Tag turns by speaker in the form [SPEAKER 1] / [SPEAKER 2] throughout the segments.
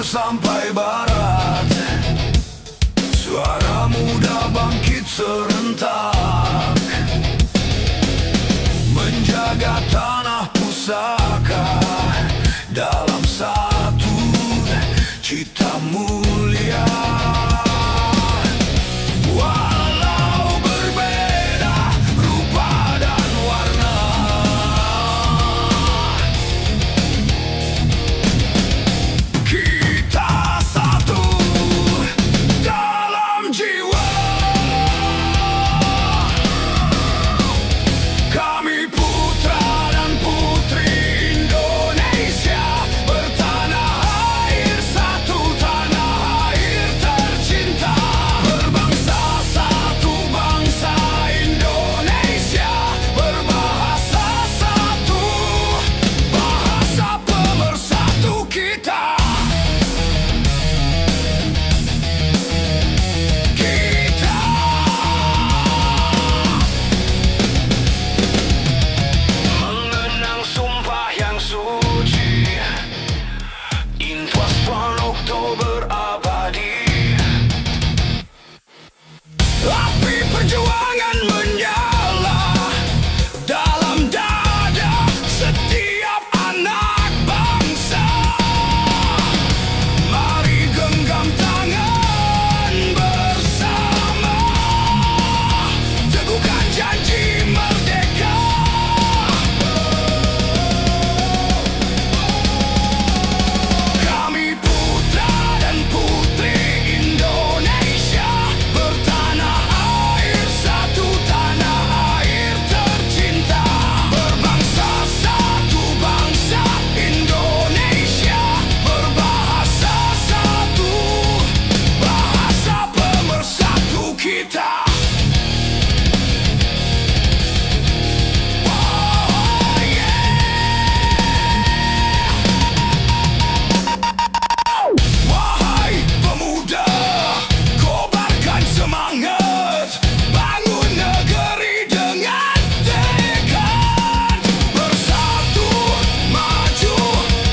[SPEAKER 1] sampai barat. Suara muda bangkit serentak, menjaga tanah pusaka dalam satu cita mulia. Walau berbeda rupa dan warna, kita satu dalam jiwa. Kami putra dan putri Indonesia, bertanah air satu, tanah air tercinta. Berbangsa satu, bangsa Indonesia, berbahasa satu, bahasa pemersatu kita. Mengenang sumpah yang suci, Infospan Oktober abadi. Api perjuangan menyala dalam dada setiap anak bangsa. Mari genggam tangan bersama, teguhkan janji merdeka. Kami putra dan putri Indonesia, bertanah air satu, tanah air tercinta. Berbangsa satu, bangsa Indonesia, berbahasa satu, bahasa pemersatu kita. Oh, wahai pemuda, kobarkan semangat, bangun negeri dengan tekad. Bersatu, maju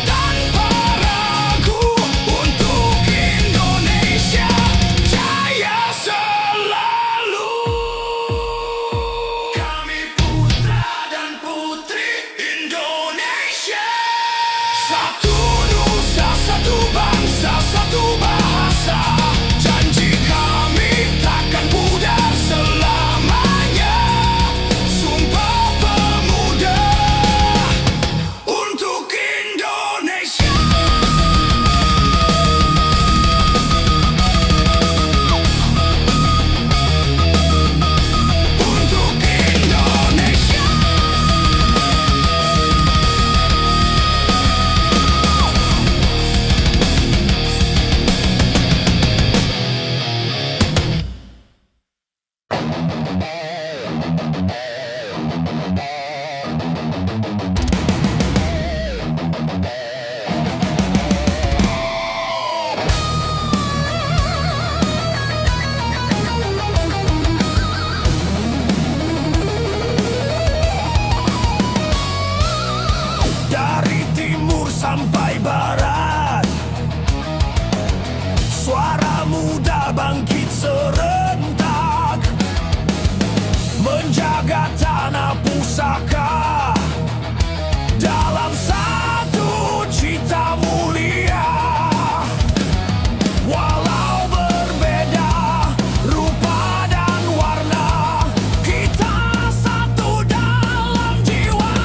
[SPEAKER 1] tanpa ragu, untuk Indonesia jaya selalu. Kami putra dan putri Indonesia, satu nusa, satu bangsa, satu bahasa. Janji kami takkan pudar selamanya. Sumpah Pemuda untuk Indonesia. Untuk Indonesia. Dari timur sampai barat, suara muda bangkit serentak, menjaga tanah pusaka dalam satu cita mulia. Walau berbeda rupa dan warna, kita satu dalam jiwa.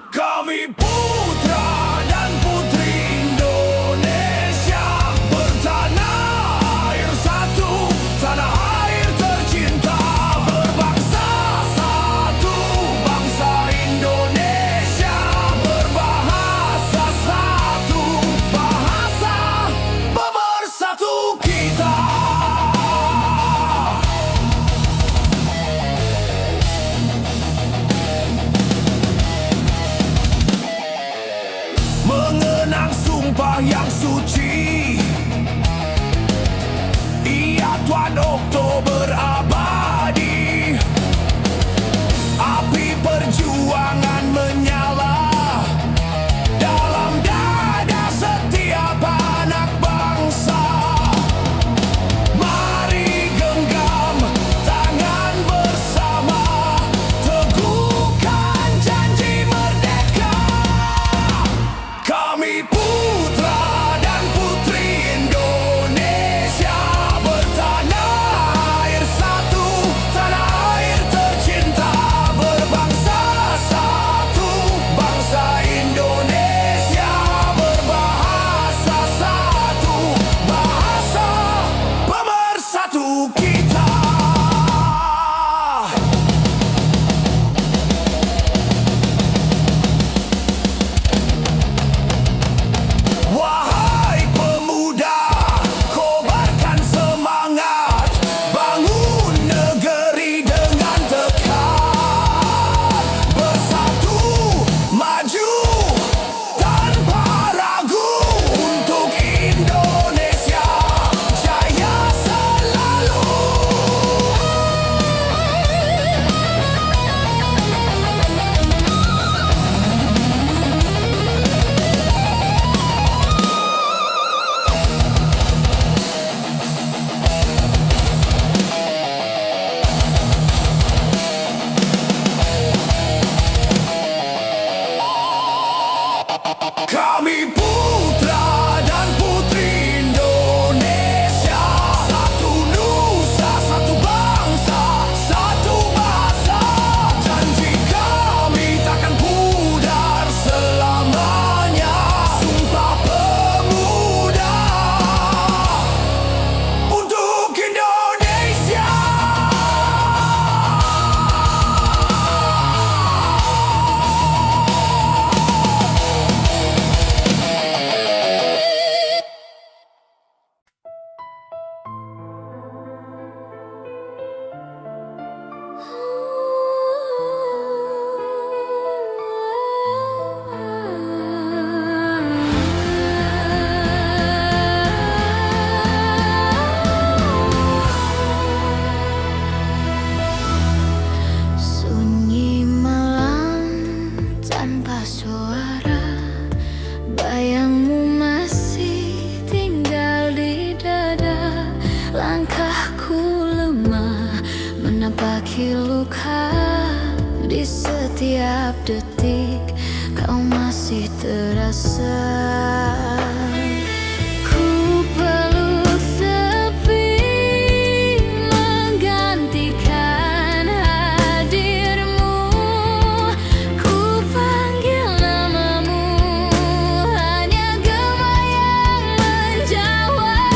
[SPEAKER 1] Kami putra dan putri Indonesia, bertanah air satu, tanah air tercinta. Berbangsa satu, bangsa Indonesia, berbahasa satu, bahasa pemersatu kita. Mengenang sumpah yang suci, ia Tuan Oktober abadi. Api perjuangan menyala dalam dada setiap
[SPEAKER 2] tanpa suara. Bayangmu masih tinggal di dada. Langkahku lemah menapaki luka. Di setiap detik kau masih terasa. Ku peluk sepi menggantikan hadirmu. Ku panggil namamu, hanya gema yang menjawab.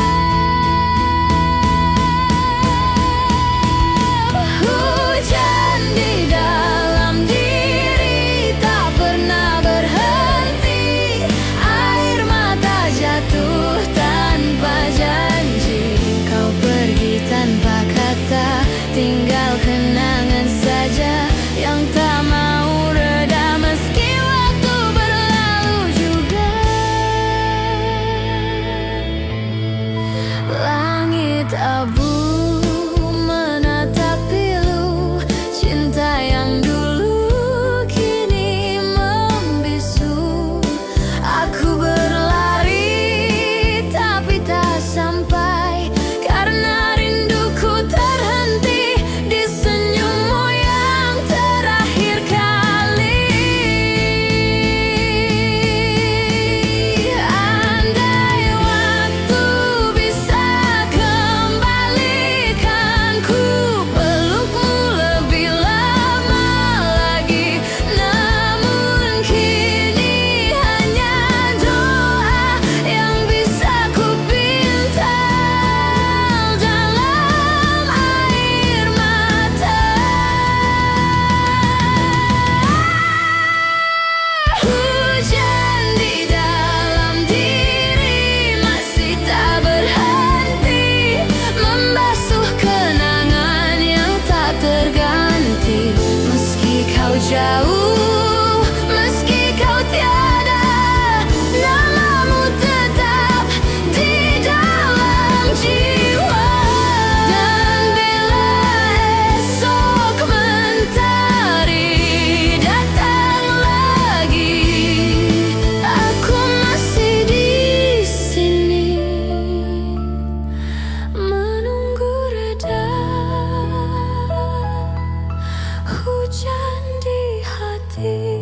[SPEAKER 2] Hujan di dalam diri tak pernah berhenti. Air mata jatuh tanpa janji. Kau pergi tanpa kata, tinggal kenangan saja yang tak mau reda meski waktu berlalu juga. Langit abu menatap pilu, cinta yang dulu kini membisu. Aku berlari tapi tak sampai, karena rinduku terhenti di senyummu yang terakhir kali. Andai waktu bisa kembalikanku, pelukmu lebih lama lagi. Namun kini hanya doa yang bisa ku pinta dalam air mata. Hujan di dalam diri masih tak berhenti, membasuh kenangan yang tak terganti. Meski kau jauh, meski kau tiada, namamu tetap di dalam jiwa. Dan bila esok mentari datang lagi, aku masih di sini menunggu reda hujan di hati.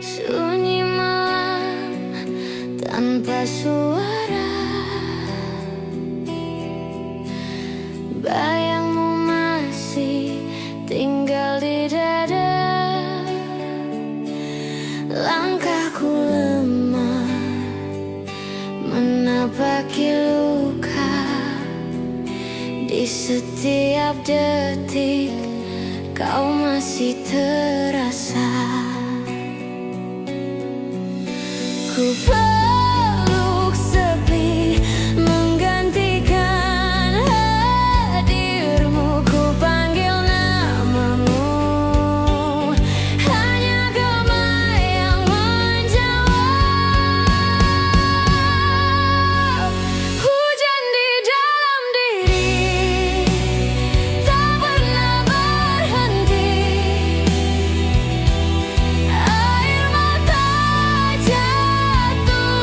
[SPEAKER 2] Sunyi malam tanpa suara. Bayangmu masih tinggal di dada. Langkahku lemah menapaki luka. Di setiap detik kau masih terasa. Ku peluk sepi menggantikan hadirmu. Ku panggil namamu, hanya gema yang menjawab. Hujan di dalam diri tak pernah berhenti. Air mata jatuh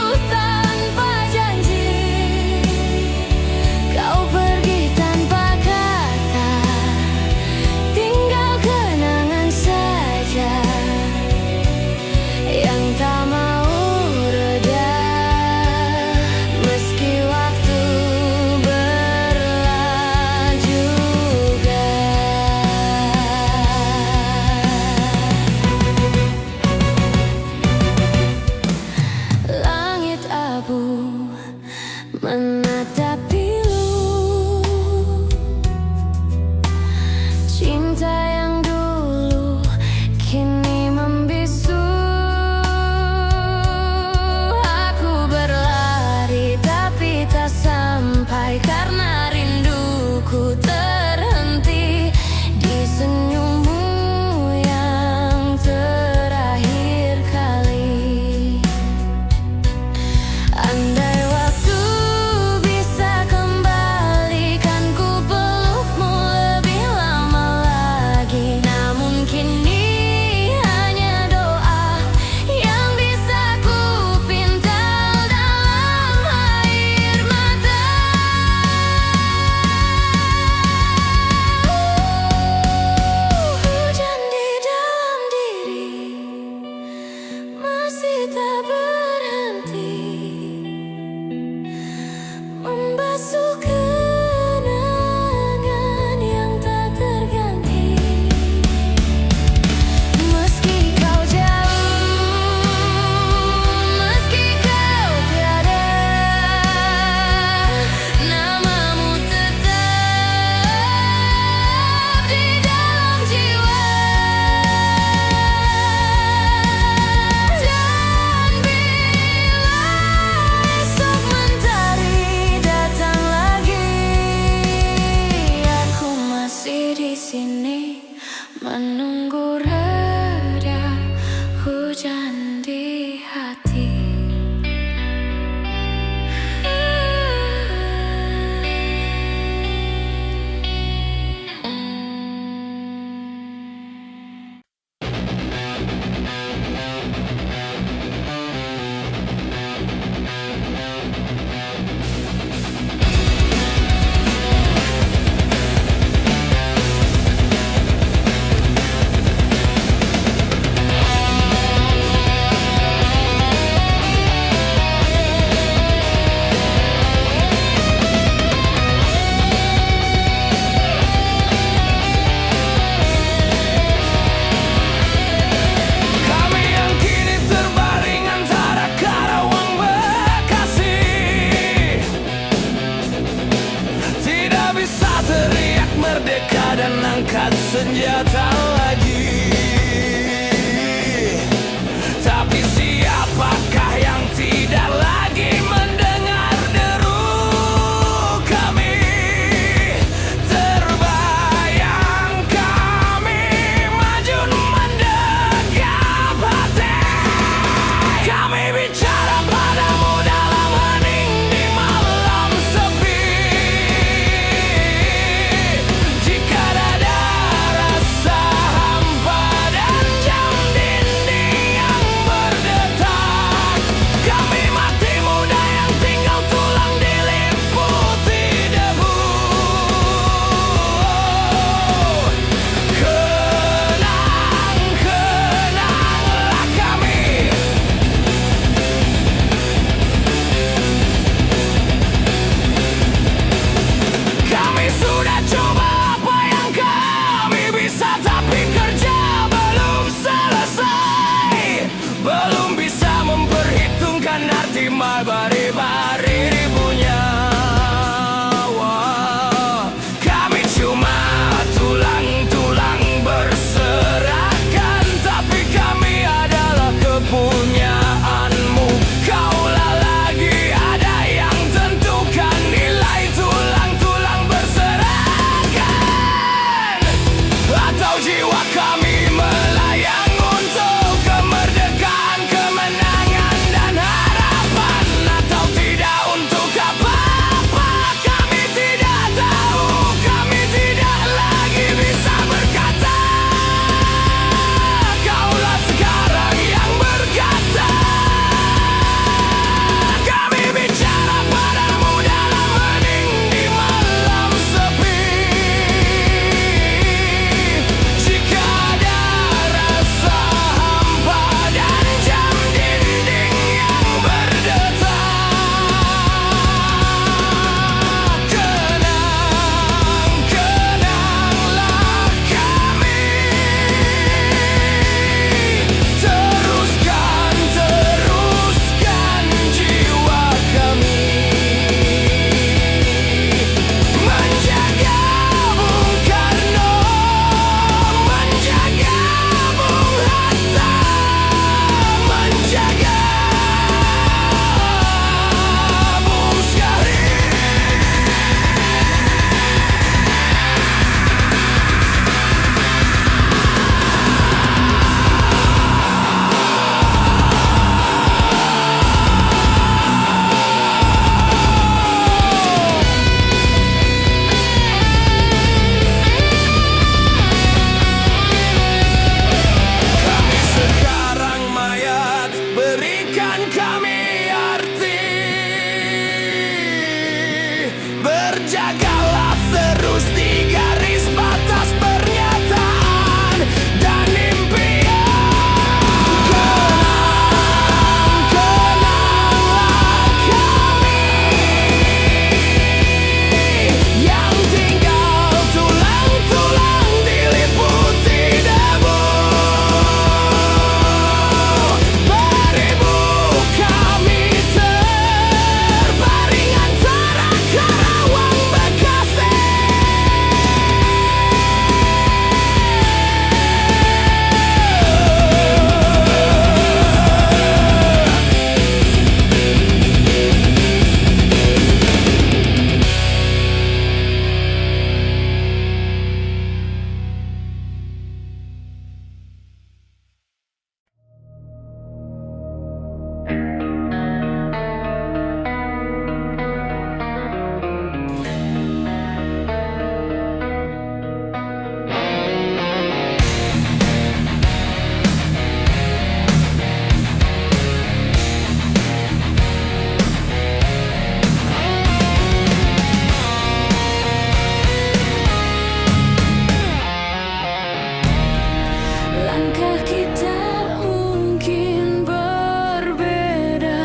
[SPEAKER 2] Langkah kita mungkin berbeda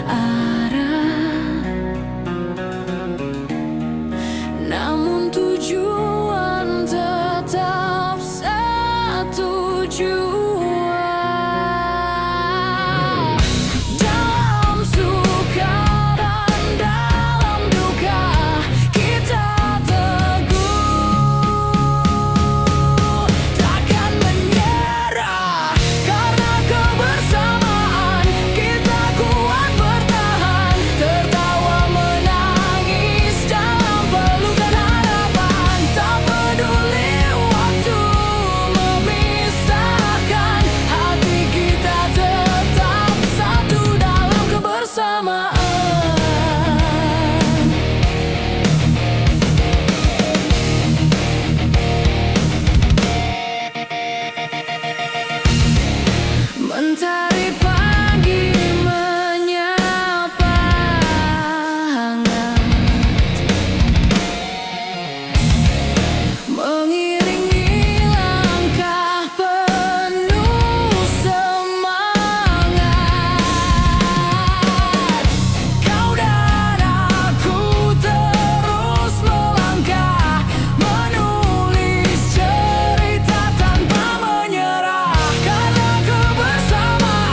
[SPEAKER 2] arah, namun tujuan tetap satu jua. Dalam suka dan dalam duka kita teguh, takkan menyerah karena kebersamaan kita kuat bertahan. Tertawa menangis dalam pelukan harapan, tak peduli waktu memisahkan, hati kita tetap satu dalam kebersamaan. Mentari pagi menyapa hangat, mengiringi langkah penuh semangat. Kau dan aku terus melangkah, menulis cerita tanpa menyerah, karena kebersamaan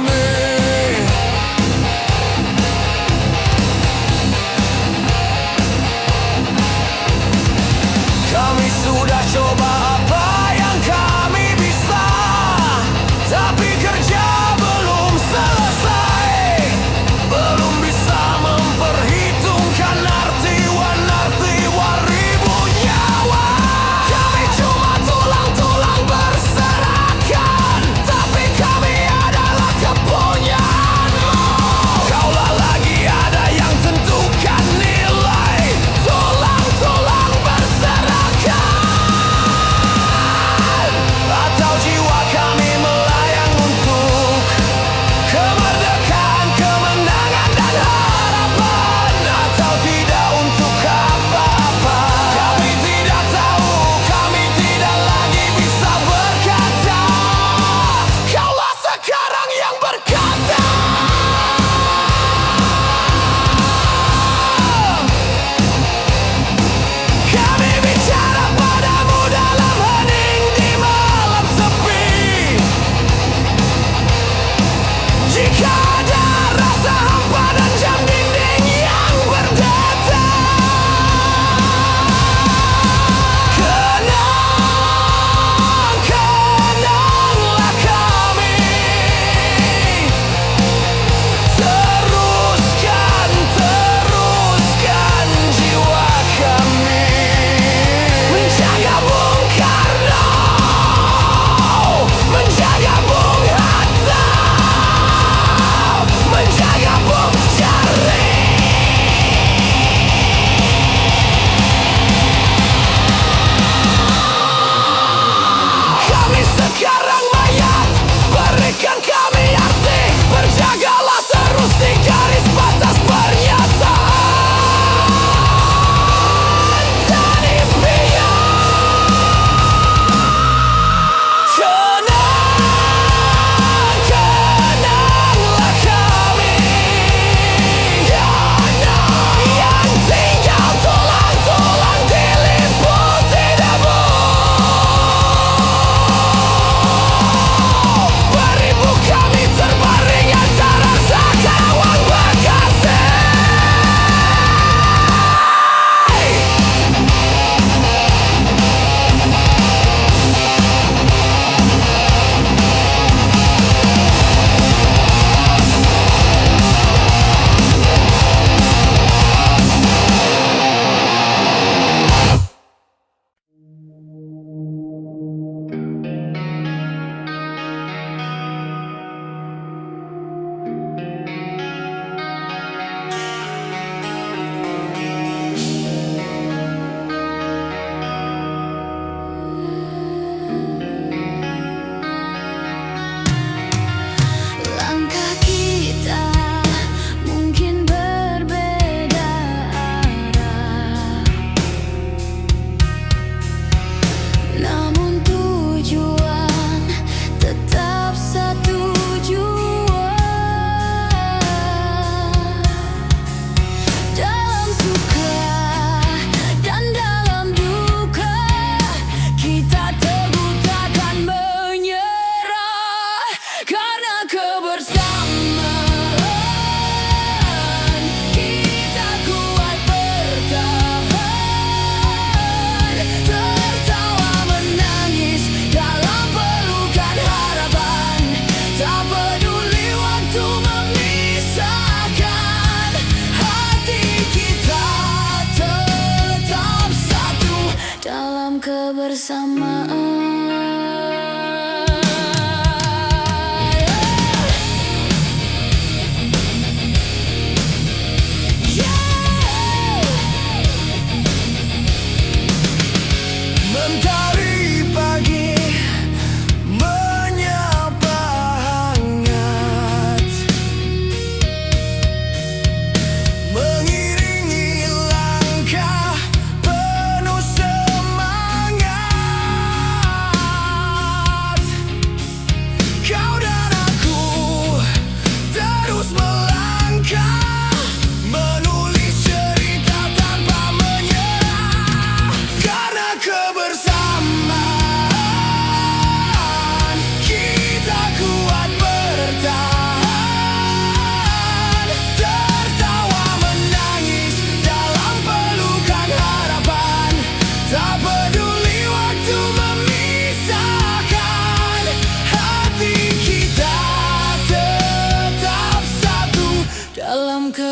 [SPEAKER 1] kami. Kami sudah coba apa yang kami bisa, tapi kerja belum selesai. Belum bisa memperhitungkan arti-wan ribu nyawa. Kami cuma tulang-tulang berserakan, tapi kami adalah kepunyaan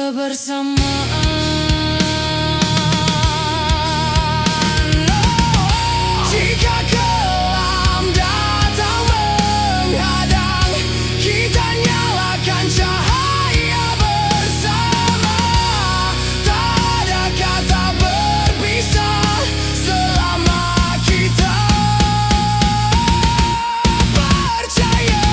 [SPEAKER 2] kebersamaan. Jika kelam datang menghadang, kita nyalakan cahaya bersama. Tak ada kata berpisah selama kita percaya.